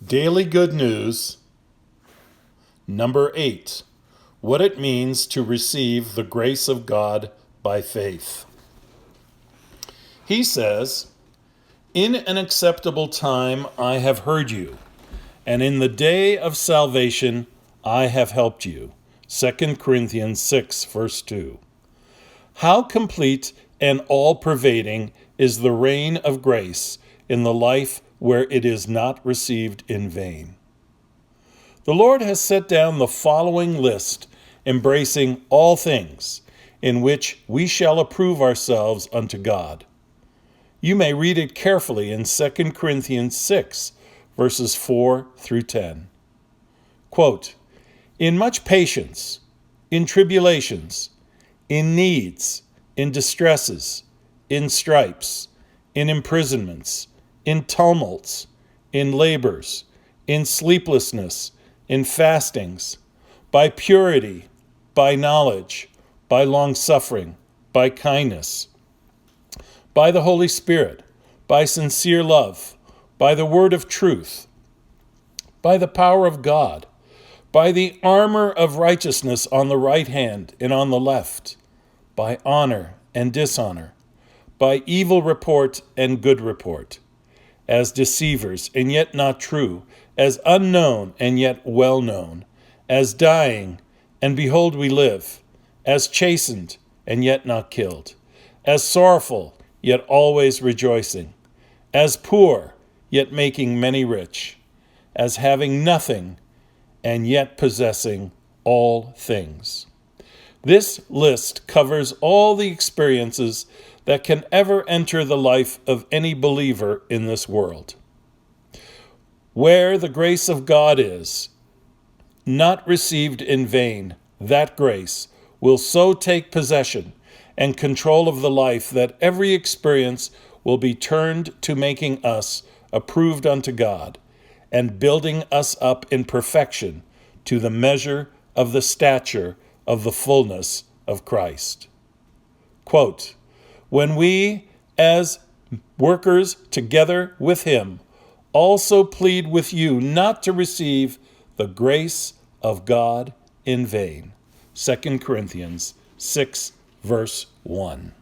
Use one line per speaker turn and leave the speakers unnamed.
Daily Good News, number 8. What it means to receive the grace of God by faith. He says, "In an acceptable time I have heard you, and in the day of salvation I have helped you." 2 Corinthians 6, verse 2. How complete and all-pervading is the reign of grace in the life where it is not received in vain. The Lord has set down the following list, embracing all things, in which we shall approve ourselves unto God. You may read it carefully in 2 Corinthians 6, verses 4 through 10. Quote, "In much patience, in tribulations, in needs, in distresses, in stripes, in imprisonments, in tumults, in labors, in sleeplessness, in fastings, by purity, by knowledge, by long-suffering, by kindness, by the Holy Spirit, by sincere love, by the word of truth, by the power of God, by the armor of righteousness on the right hand and on the left, by honor and dishonor, by evil report and good report, as deceivers and yet not true, as unknown and yet well known, as dying, and behold we live, as chastened and yet not killed, as sorrowful, yet always rejoicing, as poor, yet making many rich, as having nothing, and yet possessing all things." This list covers all the experiences that can ever enter the life of any believer in this world. Where the grace of God is, not received in vain, that grace will so take possession and control of the life that every experience will be turned to making us approved unto God and building us up in perfection to the measure of the stature of the fullness of Christ. Quote, "When we, as workers together with him, also plead with you not to receive the grace of God in vain." 2 Corinthians 6, verse 1.